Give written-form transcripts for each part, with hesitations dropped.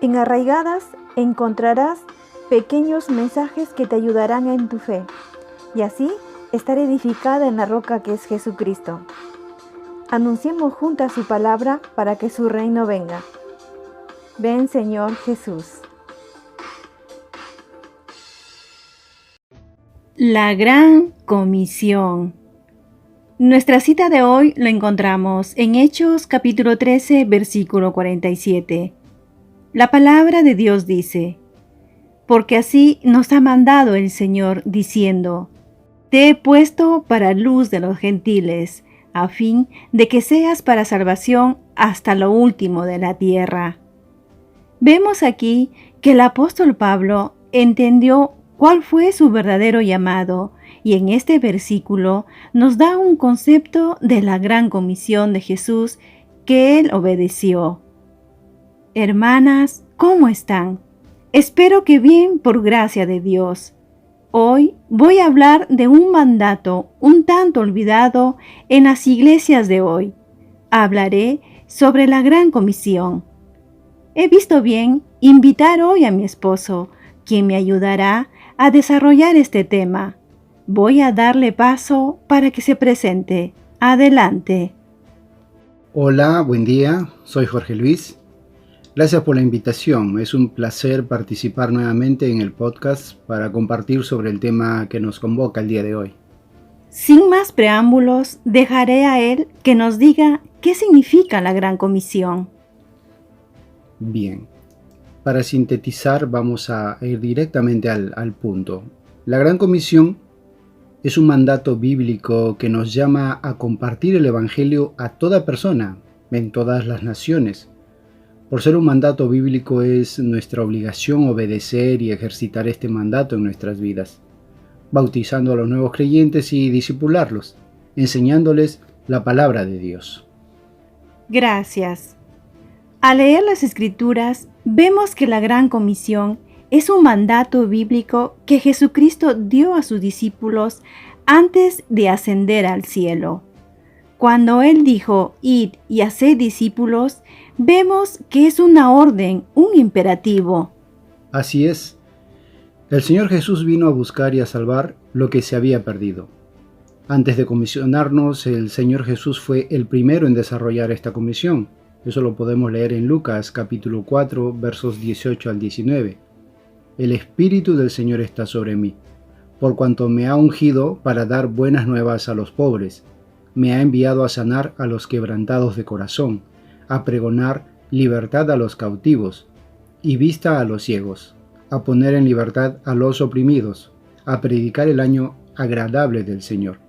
En Arraigadas encontrarás pequeños mensajes que te ayudarán en tu fe, y así estar edificada en la roca que es Jesucristo. Anunciemos juntas su palabra para que su reino venga. Ven, Señor Jesús. La Gran Comisión. Nuestra cita de hoy la encontramos en Hechos capítulo 13, versículo 47. La palabra de Dios dice: porque así nos ha mandado el Señor, diciendo: te he puesto para luz de los gentiles, a fin de que seas para salvación hasta lo último de la tierra. Vemos aquí que el apóstol Pablo entendió cuál fue su verdadero llamado, y en este versículo nos da un concepto de la gran comisión de Jesús que él obedeció. Hermanas, ¿cómo están? Espero que bien por gracia de Dios. Hoy voy a hablar de un mandato un tanto olvidado en las iglesias de hoy. Hablaré sobre la gran comisión. He visto bien invitar hoy a mi esposo, quien me ayudará a desarrollar este tema. Voy a darle paso para que se presente. Adelante. Hola, buen día. Soy Jorge Luis. Gracias por la invitación. Es un placer participar nuevamente en el podcast para compartir sobre el tema que nos convoca el día de hoy. Sin más preámbulos, dejaré a él que nos diga qué significa la Gran Comisión. Bien. Para sintetizar, vamos a ir directamente al punto. La Gran Comisión es un mandato bíblico que nos llama a compartir el Evangelio a toda persona, en todas las naciones. Por ser un mandato bíblico, es nuestra obligación obedecer y ejercitar este mandato en nuestras vidas, bautizando a los nuevos creyentes y discipularlos, enseñándoles la palabra de Dios. Gracias. Al leer las Escrituras, vemos que la Gran Comisión es un mandato bíblico que Jesucristo dio a sus discípulos antes de ascender al cielo. Cuando Él dijo: id y haced discípulos, vemos que es una orden, un imperativo. Así es. El Señor Jesús vino a buscar y a salvar lo que se había perdido. Antes de comisionarnos, el Señor Jesús fue el primero en desarrollar esta comisión. Eso lo podemos leer en Lucas capítulo 4, versos 18 al 19. El Espíritu del Señor está sobre mí, por cuanto me ha ungido para dar buenas nuevas a los pobres. Me ha enviado a sanar a los quebrantados de corazón, a pregonar libertad a los cautivos y vista a los ciegos, a poner en libertad a los oprimidos, a predicar el año agradable del Señor.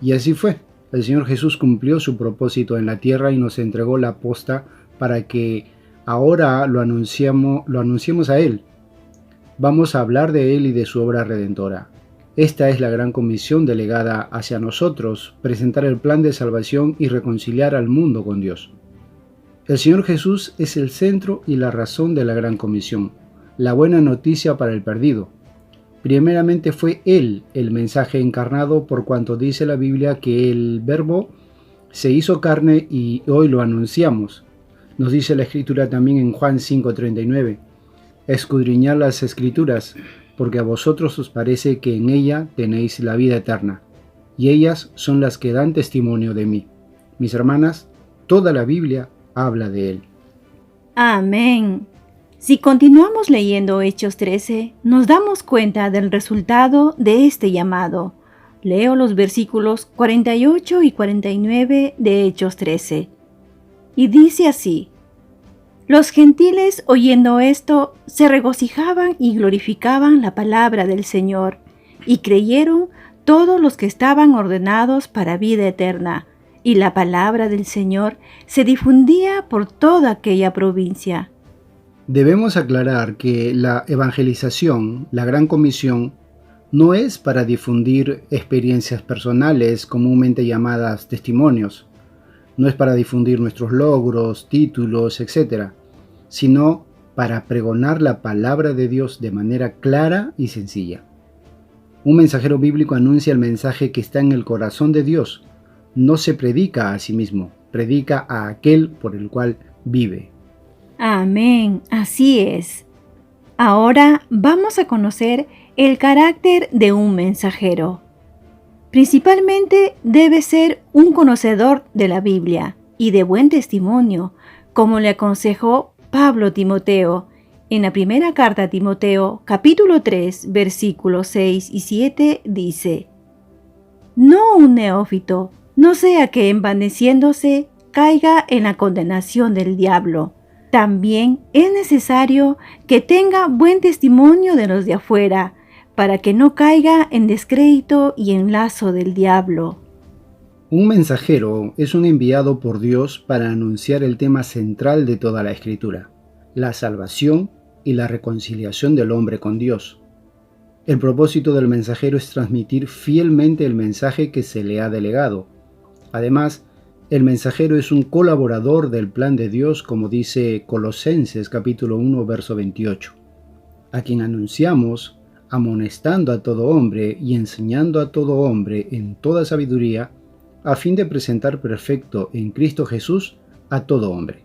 Y así fue. El Señor Jesús cumplió su propósito en la tierra y nos entregó la posta para que ahora lo anunciemos a Él. Vamos a hablar de Él y de su obra redentora. Esta es la gran comisión delegada hacia nosotros: presentar el plan de salvación y reconciliar al mundo con Dios. El Señor Jesús es el centro y la razón de la gran comisión, la buena noticia para el perdido. Primeramente fue Él el mensaje encarnado, por cuanto dice la Biblia que el Verbo se hizo carne y hoy lo anunciamos. Nos dice la Escritura también en Juan 5:39. Escudriñad las Escrituras, porque a vosotros os parece que en ella tenéis la vida eterna, y ellas son las que dan testimonio de mí. Mis hermanas, toda la Biblia habla de Él. Amén. Si continuamos leyendo Hechos 13, nos damos cuenta del resultado de este llamado. Leo los versículos 48 y 49 de Hechos 13. Y dice así: los gentiles, oyendo esto, se regocijaban y glorificaban la palabra del Señor, y creyeron todos los que estaban ordenados para vida eterna, y la palabra del Señor se difundía por toda aquella provincia. Debemos aclarar que la evangelización, la Gran Comisión, no es para difundir experiencias personales comúnmente llamadas testimonios. No es para difundir nuestros logros, títulos, etc., sino para pregonar la palabra de Dios de manera clara y sencilla. Un mensajero bíblico anuncia el mensaje que está en el corazón de Dios. No se predica a sí mismo, predica a aquel por el cual vive. Amén, así es. Ahora vamos a conocer el carácter de un mensajero. Principalmente debe ser un conocedor de la Biblia y de buen testimonio, como le aconsejó Pablo a Timoteo en la primera carta a Timoteo, capítulo 3, versículos 6 y 7, dice: No un neófito, no sea que envaneciéndose caiga en la condenación del diablo. También es necesario que tenga buen testimonio de los de afuera, para que no caiga en descrédito y en lazo del diablo. Un mensajero es un enviado por Dios para anunciar el tema central de toda la Escritura, la salvación y la reconciliación del hombre con Dios. El propósito del mensajero es transmitir fielmente el mensaje que se le ha delegado. Además, el mensajero es un colaborador del plan de Dios, como dice Colosenses capítulo 1, verso 28, a quien anunciamos, amonestando a todo hombre y enseñando a todo hombre en toda sabiduría, a fin de presentar perfecto en Cristo Jesús a todo hombre.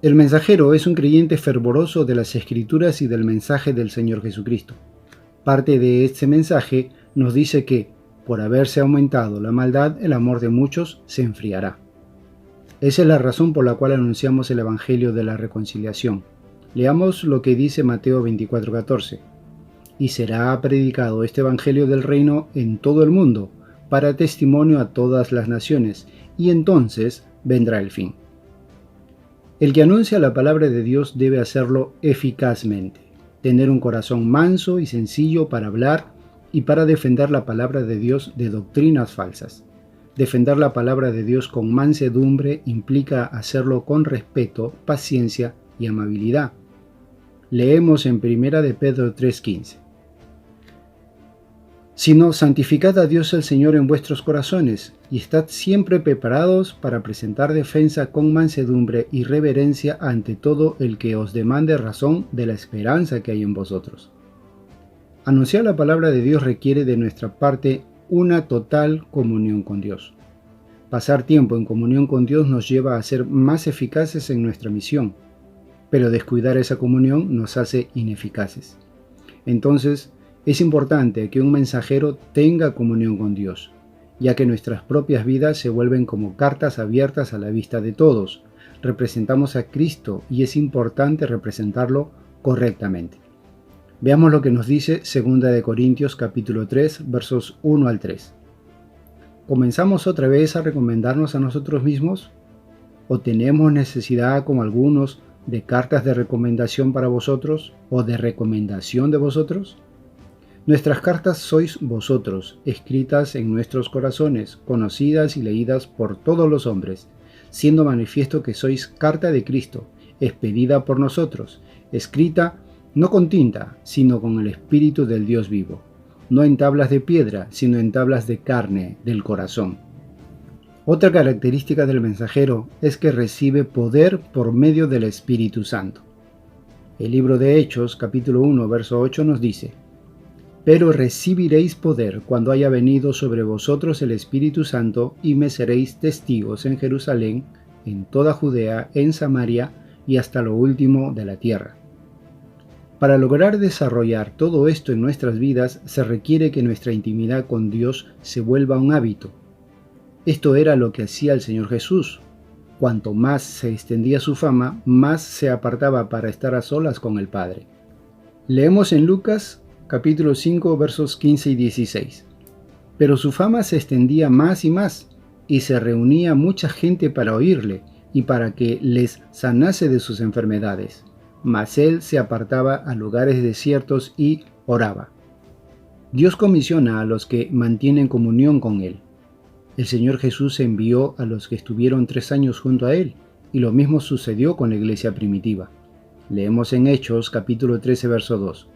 El mensajero es un creyente fervoroso de las Escrituras y del mensaje del Señor Jesucristo. Parte de este mensaje nos dice que, por haberse aumentado la maldad, el amor de muchos se enfriará. Esa es la razón por la cual anunciamos el Evangelio de la reconciliación. Leamos lo que dice Mateo 24:14. Y será predicado este Evangelio del reino en todo el mundo, para testimonio a todas las naciones, y entonces vendrá el fin. El que anuncia la palabra de Dios debe hacerlo eficazmente, tener un corazón manso y sencillo para hablar y para defender la palabra de Dios de doctrinas falsas. Defender la palabra de Dios con mansedumbre implica hacerlo con respeto, paciencia y amabilidad. Leemos en 1 de Pedro 3:15. Sino santificad a Dios el Señor en vuestros corazones, y estad siempre preparados para presentar defensa con mansedumbre y reverencia ante todo el que os demande razón de la esperanza que hay en vosotros. Anunciar la palabra de Dios requiere de nuestra parte una total comunión con Dios. Pasar tiempo en comunión con Dios nos lleva a ser más eficaces en nuestra misión, pero descuidar esa comunión nos hace ineficaces. Entonces, es importante que un mensajero tenga comunión con Dios, ya que nuestras propias vidas se vuelven como cartas abiertas a la vista de todos. Representamos a Cristo y es importante representarlo correctamente. Veamos lo que nos dice 2 de Corintios capítulo 3, versos 1 al 3. ¿Comenzamos otra vez a recomendarnos a nosotros mismos? ¿O tenemos necesidad, como algunos, de cartas de recomendación para vosotros o de recomendación de vosotros? Nuestras cartas sois vosotros, escritas en nuestros corazones, conocidas y leídas por todos los hombres, siendo manifiesto que sois carta de Cristo, expedida por nosotros, escrita no con tinta, sino con el Espíritu del Dios vivo, no en tablas de piedra, sino en tablas de carne, del corazón. Otra característica del mensajero es que recibe poder por medio del Espíritu Santo. El libro de Hechos, capítulo 1, verso 8 nos dice: Pero recibiréis poder cuando haya venido sobre vosotros el Espíritu Santo, y me seréis testigos en Jerusalén, en toda Judea, en Samaria y hasta lo último de la tierra. Para lograr desarrollar todo esto en nuestras vidas, se requiere que nuestra intimidad con Dios se vuelva un hábito. Esto era lo que hacía el Señor Jesús. Cuanto más se extendía su fama, más se apartaba para estar a solas con el Padre. Leemos en Lucas capítulo 5, versos 15 y 16. Pero su fama se extendía más y más, y se reunía mucha gente para oírle y para que les sanase de sus enfermedades. Mas él se apartaba a lugares desiertos y oraba. Dios comisiona a los que mantienen comunión con él. El Señor Jesús envió a los que estuvieron 3 años junto a él, y lo mismo sucedió con la iglesia primitiva. Leemos en Hechos capítulo 13, verso 2.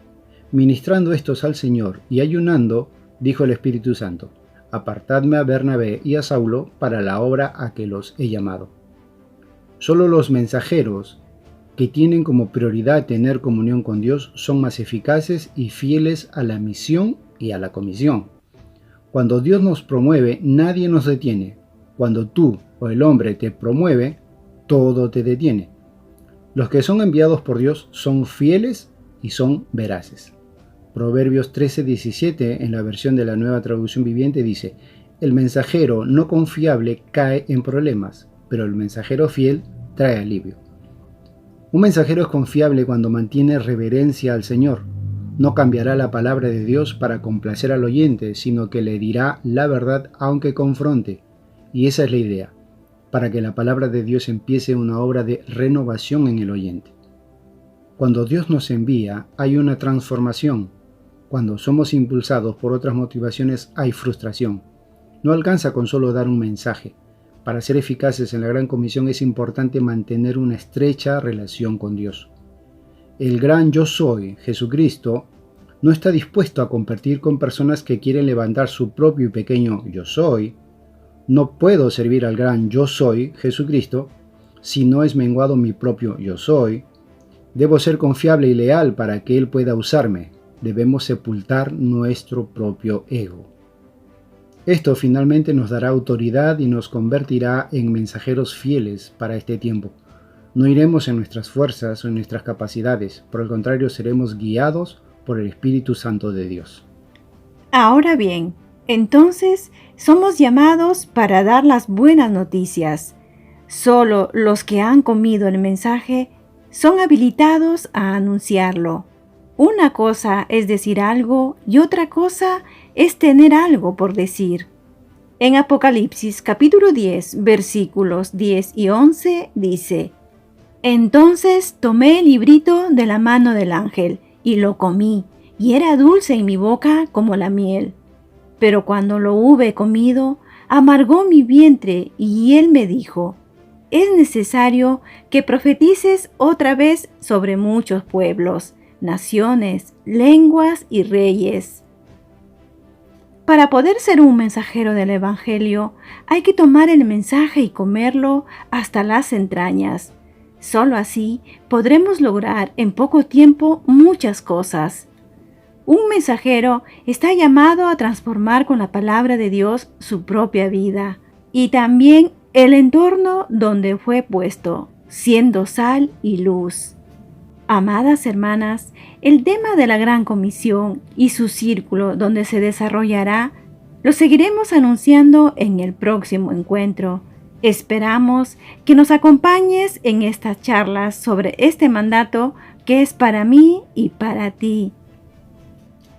Ministrando estos al Señor y ayunando, dijo el Espíritu Santo: Apartadme a Bernabé y a Saulo para la obra a que los he llamado. Solo los mensajeros que tienen como prioridad tener comunión con Dios son más eficaces y fieles a la misión y a la comisión. Cuando Dios nos promueve, nadie nos detiene. Cuando tú o el hombre te promueve, todo te detiene. Los que son enviados por Dios son fieles y son veraces. Proverbios 13:17 en la versión de la Nueva Traducción Viviente dice: el mensajero no confiable cae en problemas, pero el mensajero fiel trae alivio. Un mensajero es confiable cuando mantiene reverencia al Señor. No cambiará la palabra de Dios para complacer al oyente, sino que le dirá la verdad aunque confronte. Y esa es la idea, para que la palabra de Dios empiece una obra de renovación en el oyente. Cuando Dios nos envía, hay una transformación. Cuando somos impulsados por otras motivaciones, hay frustración. No alcanza con solo dar un mensaje. Para ser eficaces en la Gran Comisión es importante mantener una estrecha relación con Dios. El gran Yo Soy, Jesucristo, no está dispuesto a competir con personas que quieren levantar su propio y pequeño Yo Soy. No puedo servir al gran Yo Soy, Jesucristo, si no es menguado mi propio Yo Soy. Debo ser confiable y leal para que Él pueda usarme. Debemos sepultar nuestro propio ego. Esto finalmente nos dará autoridad y nos convertirá en mensajeros fieles para este tiempo. No iremos en nuestras fuerzas o en nuestras capacidades, por el contrario seremos guiados por el Espíritu Santo de Dios. Ahora bien, entonces somos llamados para dar las buenas noticias. Solo los que han comido el mensaje son habilitados a anunciarlo. Una cosa es decir algo y otra cosa es tener algo por decir. En Apocalipsis capítulo 10, versículos 10 y 11 dice: entonces tomé el librito de la mano del ángel y lo comí, y era dulce en mi boca como la miel. Pero cuando lo hube comido, amargó mi vientre, y él me dijo: es necesario que profetices otra vez sobre muchos pueblos, naciones, lenguas y reyes. Para poder ser un mensajero del Evangelio, hay que tomar el mensaje y comerlo hasta las entrañas. Solo así podremos lograr en poco tiempo muchas cosas. Un mensajero está llamado a transformar con la palabra de Dios su propia vida y también el entorno donde fue puesto, siendo sal y luz. Amadas hermanas, el tema de la Gran Comisión y su círculo donde se desarrollará, lo seguiremos anunciando en el próximo encuentro. Esperamos que nos acompañes en estas charlas sobre este mandato que es para mí y para ti.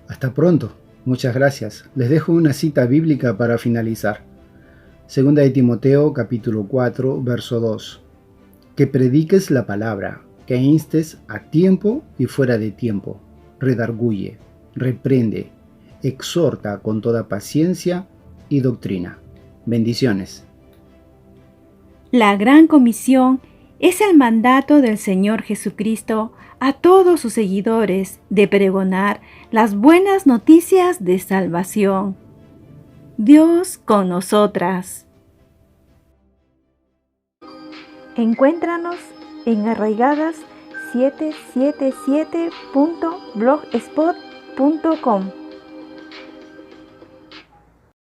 Hasta pronto. Muchas gracias. Les dejo una cita bíblica para finalizar. Segunda de Timoteo, capítulo 4, verso 2. Que prediques la palabra, que instes a tiempo y fuera de tiempo. Redarguye, reprende, exhorta con toda paciencia y doctrina. Bendiciones. La Gran Comisión es el mandato del Señor Jesucristo a todos sus seguidores de pregonar las buenas noticias de salvación. Dios con nosotras. Encuéntranos en arraigadas777.blogspot.com.